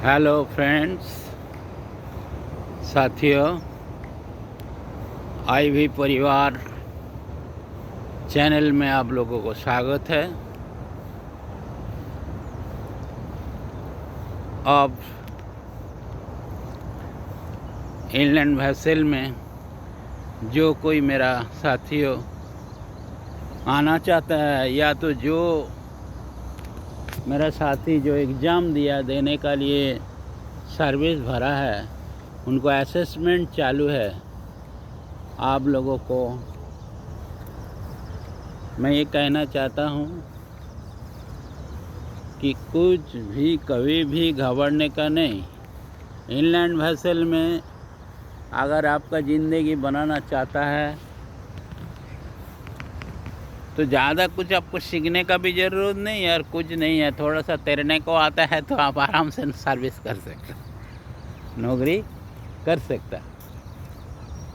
Hello friends, साथियों, आई भी परिवार चैनल में आप लोगों को स्वागत है। अब इनलैंड वेसल में जो कोई मेरा साथियों आना चाहता है, या तो जो मेरा साथी जो एग्ज़ाम देने का लिए सर्विस भरा है, उनको असेसमेंट चालू है। आप लोगों को मैं ये कहना चाहता हूँ कि कुछ भी कभी भी घबराने का नहीं। इनलैंड वेसल में अगर आपका ज़िंदगी बनाना चाहता है तो ज़्यादा कुछ आपको सीखने का भी ज़रूरत नहीं है और कुछ नहीं है। थोड़ा सा तैरने को आता है तो आप आराम से सर्विस कर सकते, नौकरी कर सकता।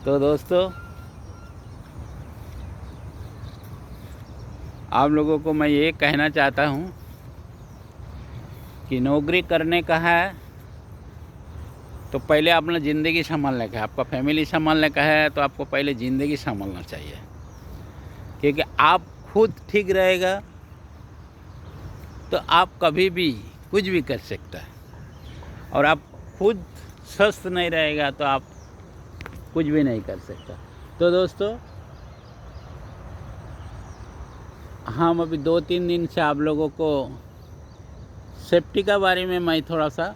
तो दोस्तों, आप लोगों को मैं ये कहना चाहता हूँ कि नौकरी करने का है तो पहले अपना ज़िंदगी संभालने का है। आपका फैमिली संभालने का है तो आपको पहले ज़िंदगी संभालना चाहिए, क्योंकि आप खुद ठीक रहेगा तो आप कभी भी कुछ भी कर सकता है, और आप खुद स्वस्थ नहीं रहेगा तो आप कुछ भी नहीं कर सकता। तो दोस्तों, हम अभी 2-3 दिन से आप लोगों को सेफ्टी का बारे में मैं थोड़ा सा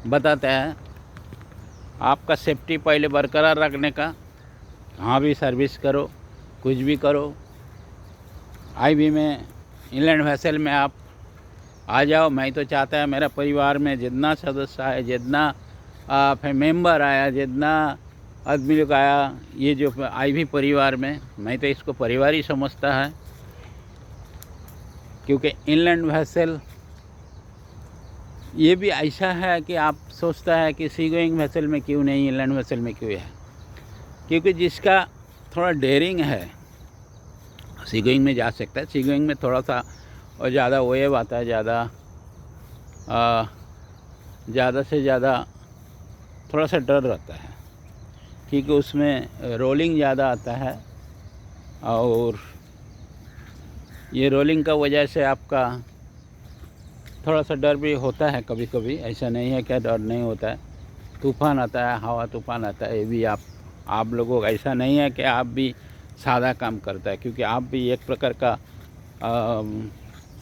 बताता है। आपका सेफ्टी पहले बरकरार रखने का, कहाँ भी सर्विस करो, कुछ भी करो, आईवी में, इनलैंड वेसल में आप आ जाओ। मैं तो चाहता है मेरा परिवार में जितना सदस्य है, जितना मेंबर आया, जितना आदमी लोग आया, ये जो आईवी परिवार में, मैं तो इसको परिवार ही समझता है। क्योंकि इनलैंड वेसल ये भी ऐसा है कि आप सोचता है कि सी गोइंग वेसल में क्यों नहीं, इनलैंड वेसल में क्यों है। क्योंकि जिसका थोड़ा डेयरिंग है सी गोइंग में जा सकता है। सी गोइंग में थोड़ा सा और ज़्यादा वेव आता है, ज़्यादा से ज़्यादा थोड़ा सा डर रहता है, क्योंकि उसमें रोलिंग ज़्यादा आता है। और ये रोलिंग का वजह से आपका थोड़ा सा डर भी होता है कभी कभी। ऐसा नहीं है क्या डर नहीं होता है। तूफ़ान आता है, हवा तूफ़ान आता है, ये भी आप लोगों का ऐसा नहीं है कि आप भी सादा काम करता है, क्योंकि आप भी एक प्रकार का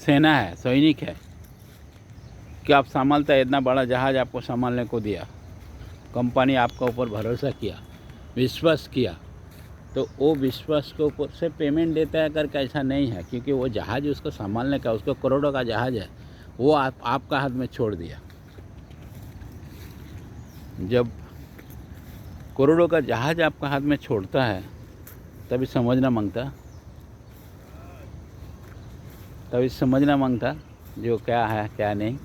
सेना है, सैनिक है कि आप संभालता है। इतना बड़ा जहाज़ आपको संभालने को दिया, कंपनी आपका ऊपर भरोसा किया, विश्वास किया, तो वो विश्वास के ऊपर से पेमेंट देता है करके ऐसा नहीं है। क्योंकि वो जहाज़ उसको संभालने का, उसको करोड़ों का जहाज़ है, वो आपका हाथ में छोड़ दिया। जब करोड़ों का जहाज़ आपका हाथ में छोड़ता है तभी समझना मांगता जो क्या है क्या नहीं।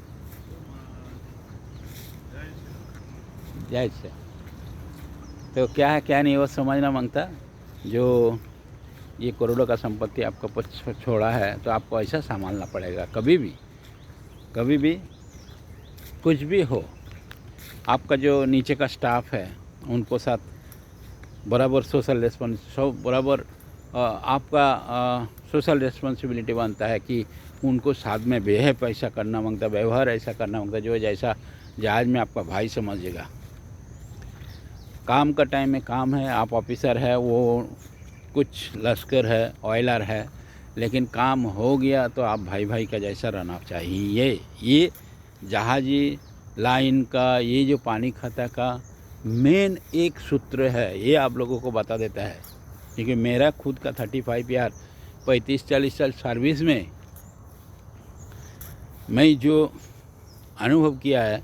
जैसे तो क्या है क्या नहीं वो समझना मांगता। जो ये करोड़ों का संपत्ति आपको छोड़ा है तो आपको ऐसा संभालना पड़ेगा। कभी भी कुछ भी हो, आपका जो नीचे का स्टाफ है उनको साथ बराबर बराबर आपका सोशल रिस्पॉन्सिबिलिटी बनता है कि उनको साथ में बिहेव ऐसा करना मांगता, व्यवहार ऐसा करना मांगता जो जैसा जहाज़ में आपका भाई समझेगा। काम का टाइम में काम है, आप ऑफिसर है, वो कुछ लश्कर है, ऑयलर है, लेकिन काम हो गया तो आप भाई का जैसा रहना चाहिए। ये जहाज़ी लाइन का, ये जो पानी खाता का मेन एक सूत्र है, ये आप लोगों को बता देता है। क्योंकि मेरा खुद का 35-40 साल सर्विस में मैं जो अनुभव किया है,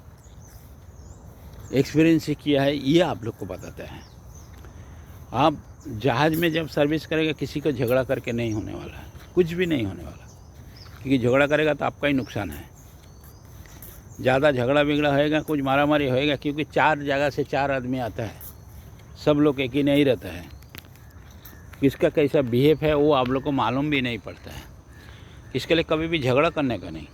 एक्सपीरियंस किया है, ये आप लोग को बताता है। आप जहाज़ में जब सर्विस करेगा किसी को झगड़ा करके नहीं होने वाला है, कुछ भी नहीं होने वाला, क्योंकि झगड़ा करेगा तो आपका ही नुकसान है। ज़्यादा झगड़ा बिगड़ा होएगा, कुछ मारामारी होएगा, क्योंकि 4 जगह से 4 आदमी आता है, सब लोग एक ही नहीं रहता है। किसका कैसा बिहेव है वो आप लोग को मालूम भी नहीं पड़ता है। इसके लिए कभी भी झगड़ा करने का नहीं।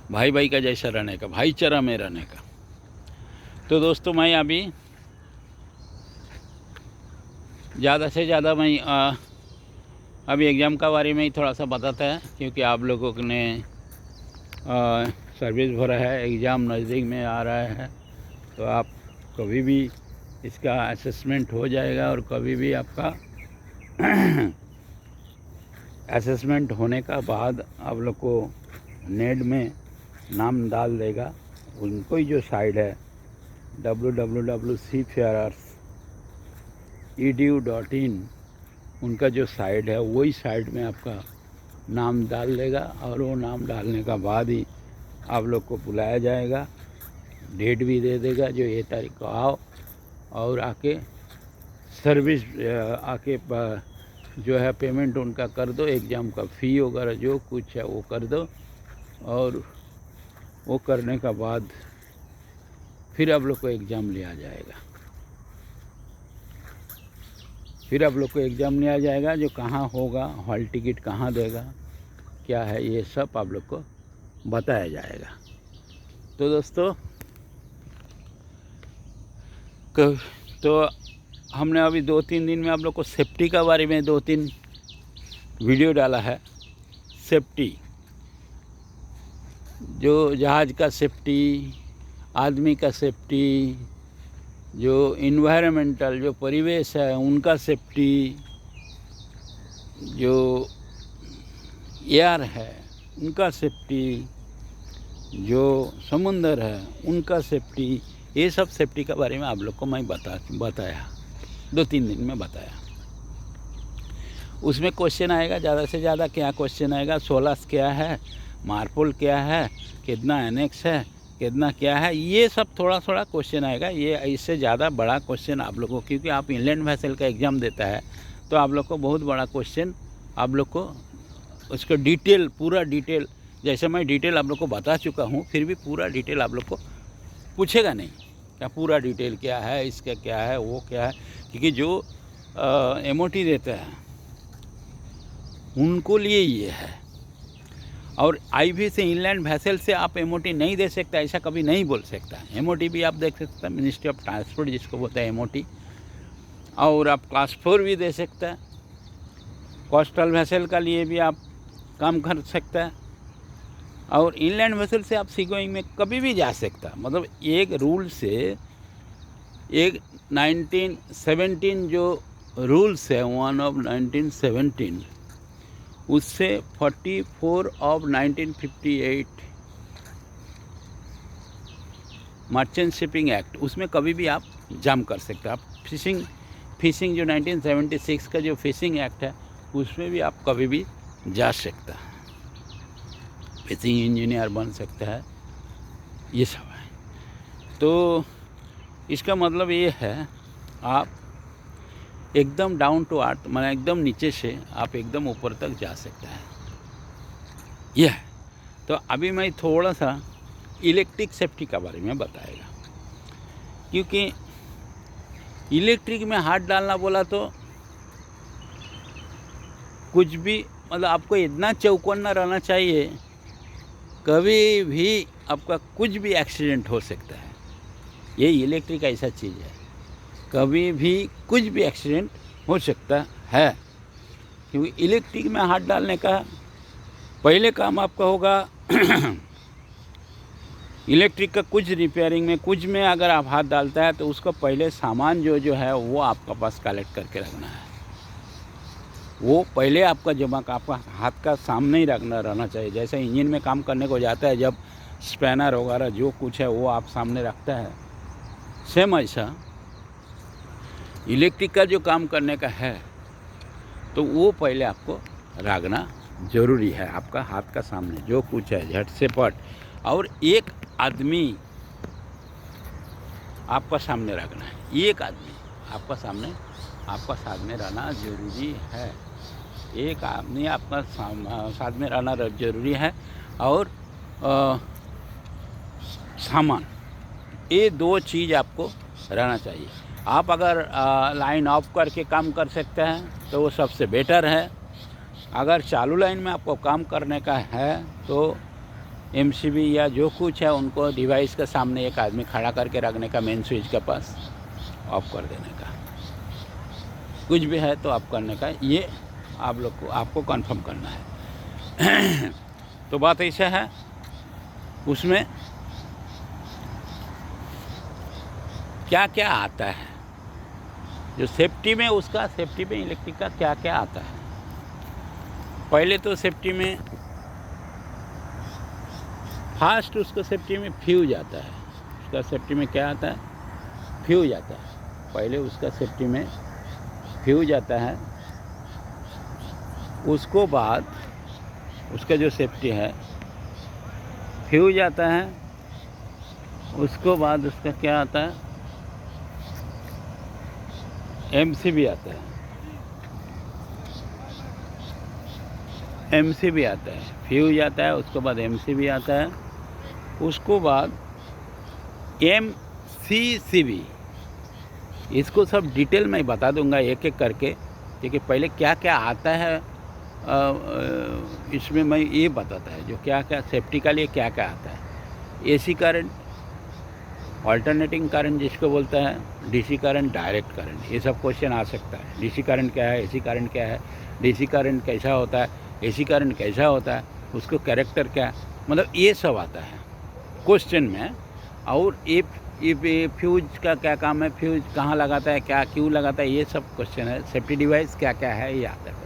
भाई भाई का जैसा रहने का, भाईचारा में रहने का। तो दोस्तों मैं अभी ज़्यादा से ज़्यादा मैं अभी एग्ज़ाम का बारे में ही थोड़ा सा बताता है, क्योंकि आप लोगों ने सर्विस भरा है, एग्ज़ाम नज़दीक में आ रहा है, तो आप कभी भी इसका असेसमेंट हो जाएगा और कभी भी आपका असेसमेंट होने का बाद आप लोग को नेट में नाम डाल देगा। उनको ही जो साइट है www.cfarers.edu.in, उनका जो साइट है वही साइट में आपका नाम डाल देगा, और वो नाम डालने का बाद ही आप लोग को बुलाया जाएगा, डेट भी दे देगा जो ये तारीख को आओ और आके सर्विस आके जो है पेमेंट उनका कर दो, एग्ज़ाम का फ़ी वगैरह जो कुछ है वो कर दो, और वो करने का बाद फिर आप लोग को एग्ज़ाम लिया जाएगा। फिर आप लोग को एग्ज़ाम लिया जाएगा, जो कहाँ होगा, हॉल टिकट कहाँ देगा, क्या है, ये सब आप लोग को बताया जाएगा। तो दोस्तों तो हमने अभी 2-3 दिन में आप लोग को सेफ्टी का बारे में 2-3 वीडियो डाला है। सेफ्टी, जो जहाज़ का सेफ्टी, आदमी का सेफ्टी, जो इन्वायरमेंटल जो परिवेश है उनका सेफ्टी, जो एयर है उनका सेफ्टी, जो समुंदर है उनका सेफ्टी, ये सब सेफ्टी के बारे में आप लोग को मैं बताया 2-3 दिन में बताया। उसमें क्वेश्चन आएगा ज़्यादा से ज़्यादा, क्या क्वेश्चन आएगा, सोलस क्या है, मार्पोल क्या है, कितना एनेक्स है, कितना क्या है, ये सब थोड़ा थोड़ा क्वेश्चन आएगा। ये इससे ज़्यादा बड़ा क्वेश्चन आप लोगों को, क्योंकि आप इनलैंड वेसल का एग्ज़ाम देता है तो आप लोग को बहुत बड़ा क्वेश्चन आप लोग को उसका डिटेल, पूरा डिटेल, जैसे मैं डिटेल आप लोग को बता चुका हूँ, फिर भी पूरा डिटेल आप लोग को पूछेगा नहीं, क्या पूरा डिटेल क्या है, इसका क्या है, वो क्या है, क्योंकि जो एमओटी देता है उनको लिए ये है। और आईवी से, इनलैंड वेसल से आप एमओटी नहीं दे सकता, ऐसा कभी नहीं बोल सकता। एमओटी भी आप देख सकते हैं, मिनिस्ट्री ऑफ ट्रांसपोर्ट जिसको बोलते हैं एमओटी, और आप क्लास 4 भी दे सकता है। कोस्टल वेसल का लिए भी आप काम कर सकता है, और इनलैंड वेसल से आप सीगोइंग में कभी भी जा सकता। मतलब एक रूल से, एक 1917 जो रूल्स है 1 ऑफ 1917, उससे 44 ऑफ 1958 मर्चेंट शिपिंग एक्ट, उसमें कभी भी आप जम कर सकते हैं। आप फिशिंग जो 1976 का जो फिशिंग एक्ट है उसमें भी आप कभी भी जा सकता है, फिशिंग इंजीनियर बन सकता है, ये सब है। तो इसका मतलब ये है आप एकदम डाउन टू अर्थ, माने एकदम नीचे से आप एकदम ऊपर तक जा सकता है, यह है। तो अभी मैं थोड़ा सा इलेक्ट्रिक सेफ्टी के बारे में बताएगा, क्योंकि इलेक्ट्रिक में हाथ डालना बोला तो कुछ भी, मतलब आपको इतना चौकन्ना रहना चाहिए, कभी भी आपका कुछ भी एक्सीडेंट हो सकता है। ये इलेक्ट्रिक ऐसा चीज़ है, कभी भी कुछ भी एक्सीडेंट हो सकता है, क्योंकि इलेक्ट्रिक में हाथ डालने का पहले काम आपका होगा इलेक्ट्रिक का कुछ रिपेयरिंग में, कुछ में अगर आप हाथ डालता है तो उसको पहले सामान जो है वो आपका पास कलेक्ट करके रखना है। वो पहले आपका जमा का आपका हाथ का सामने ही रहना चाहिए। जैसे इंजन में काम करने को जाता है, जब स्पैनर वगैरह जो कुछ है वो आप सामने रखता है, सेम ऐसा इलेक्ट्रिक का जो काम करने का है तो वो पहले आपको रखना ज़रूरी है, आपका हाथ का सामने जो कुछ है झट से पट। और एक आदमी आपका सामने रखना है, एक आदमी आपका सामने रहना ज़रूरी है, एक आदमी आपका साथ में रहना ज़रूरी है। और सामान, ये दो चीज़ आपको रहना चाहिए। आप अगर लाइन ऑफ करके काम कर सकते हैं तो वो सबसे बेटर है। अगर चालू लाइन में आपको काम करने का है तो एमसीबी या जो कुछ है उनको डिवाइस के सामने एक आदमी खड़ा करके रखने का, मेन स्विच के पास ऑफ कर देने का। कुछ भी है तो ऑफ करने का, ये आप लोग को आपको कंफर्म करना है। तो बात ऐसा है, उसमें क्या क्या आता है, जो सेफ्टी में उसका, सेफ्टी में इलेक्ट्रिक का क्या क्या आता है। पहले तो सेफ्टी में फास्ट उसको सेफ्टी में फ्यूज आता है। उसका सेफ्टी में क्या आता है, फ्यूज आता है। पहले उसका सेफ्टी में फ्यूज आता है, उसको बाद उसका जो सेफ्टी है फ्यूज आता है, उसको बाद उसका क्या आता है, एमसीबी आता है। एमसीबी आता है, फ्यूज आता है, उसके बाद एमसीबी आता है, उसको बाद एमसीसीबी। इसको सब डिटेल में बता दूंगा एक एक करके, क्योंकि पहले क्या क्या आता है इसमें मैं ये बताता है, जो क्या क्या सेफ्टी का लिए क्या क्या आता है। एसी करंट, ऑल्टरनेटिंग करंट जिसको बोलता है, डीसी करंट, डायरेक्ट करंट, ये सब क्वेश्चन आ सकता है। डीसी करंट क्या है, एसी करंट क्या है, डीसी करंट कैसा होता है, एसी करंट कैसा होता है, उसको कैरेक्टर क्या है, मतलब ये सब आता है क्वेश्चन में। और ये फ्यूज का क्या काम है, फ्यूज कहाँ लगाता है, क्या क्यों लगाता है, ये सब क्वेश्चन है। सेफ्टी डिवाइस क्या क्या है, ये आता है क्वेश्चन।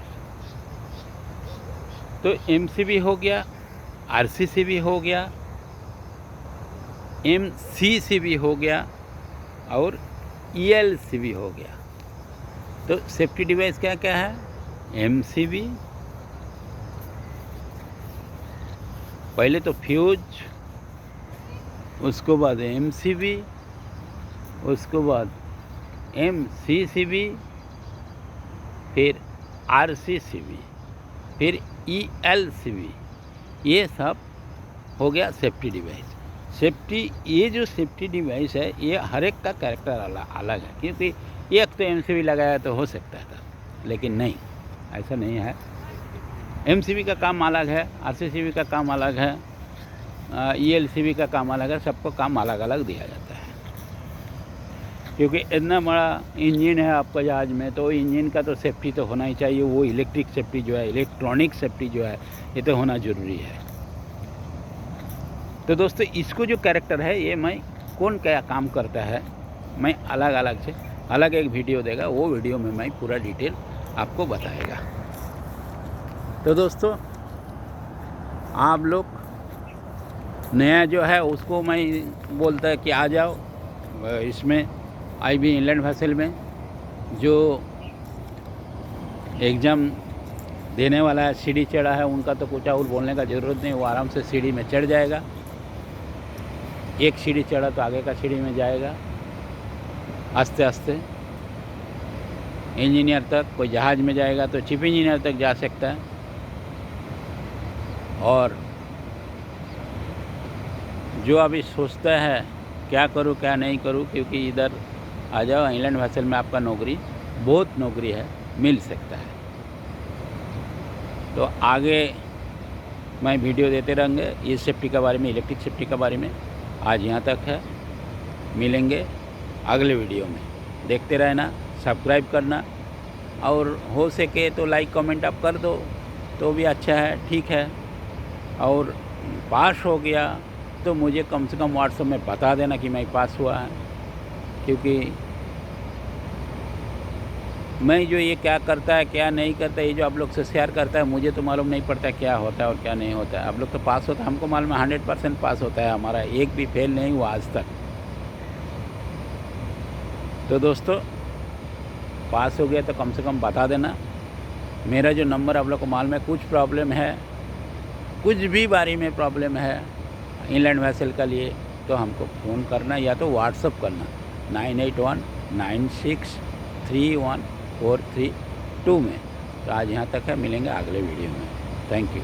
तो एमसीबी हो गया, आरसीसीबी हो गया, एमसीसीबी हो गया और ईएलसीबी हो गया। तो सेफ्टी डिवाइस क्या क्या है, एमसीबी, पहले तो फ्यूज, उसको बाद एमसीबी, उसको बाद एमसीसीबी, फिर आरसीसीबी, फिर ईएलसीबी। ये सब हो गया सेफ्टी डिवाइस। सेफ्टी, ये जो सेफ्टी डिवाइस है ये हर एक का कैरेक्टर अलग है, क्योंकि एक तो एमसीबी लगाया तो हो सकता था, लेकिन नहीं, ऐसा नहीं है। एमसीबी का काम अलग है, आरसीसीबी का काम अलग है, ईएलसीबी का काम अलग है, सबको काम अलग अलग दिया जाता है। क्योंकि इतना बड़ा इंजन है आपका जहाज़ में, तो इंजन का तो सेफ्टी तो होना ही चाहिए। वो इलेक्ट्रिक सेफ्टी जो है, इलेक्ट्रॉनिक सेफ्टी जो है, ये तो होना ज़रूरी है। तो दोस्तों, इसको जो कैरेक्टर है, ये मैं कौन क्या काम करता है, मैं अलग अलग से अलग एक वीडियो देगा, वो वीडियो में मैं पूरा डिटेल आपको बताएगा। तो दोस्तों, आप लोग नया जो है उसको मैं बोलता है कि आ जाओ इसमें आईबी इनलैंड वेसल में। जो एग्ज़ाम देने वाला है, सीढ़ी चढ़ा है, उनका तो कुछ और बोलने का ज़रूरत नहीं, वो आराम से सीढ़ी में चढ़ जाएगा। एक सीढ़ी चढ़ा तो आगे का सीढ़ी में जाएगा आस्ते आस्ते। इंजीनियर तक, कोई जहाज़ में जाएगा तो चीफ इंजीनियर तक जा सकता है। और जो अभी सोचता है क्या करूं क्या नहीं करूं, क्योंकि इधर आ जाओ, इनलैंड वेसल में आपका नौकरी, बहुत नौकरी है, मिल सकता है। तो आगे मैं वीडियो देते रहेंगे इस सेफ्टी के बारे में, इलेक्ट्रिक सेफ्टी के बारे में। आज यहाँ तक है, मिलेंगे अगले वीडियो में। देखते रहना, सब्सक्राइब करना, और हो सके तो लाइक कमेंट आप कर दो तो भी अच्छा है, ठीक है। और पास हो गया तो मुझे कम से कम व्हाट्सएप में बता देना कि मैं पास हुआ है, क्योंकि मैं जो ये क्या करता है क्या नहीं करता, ये जो आप लोग से शेयर करता है, मुझे तो मालूम नहीं पड़ता क्या होता है और क्या नहीं होता है। आप लोग तो पास होता है, हमको मालूम है 100% पास होता है हमारा, एक भी फेल नहीं हुआ आज तक। तो दोस्तों, पास हो गया तो कम से कम बता देना। मेरा जो नंबर आप लोग को मालूम है, कुछ प्रॉब्लम है, कुछ भी बारे में प्रॉब्लम है इनलैंड वेसल का लिए, तो हमको फ़ोन करना या तो व्हाट्सअप करना 9819631432 में। तो आज यहाँ तक है, मिलेंगे अगले वीडियो में। Thank you.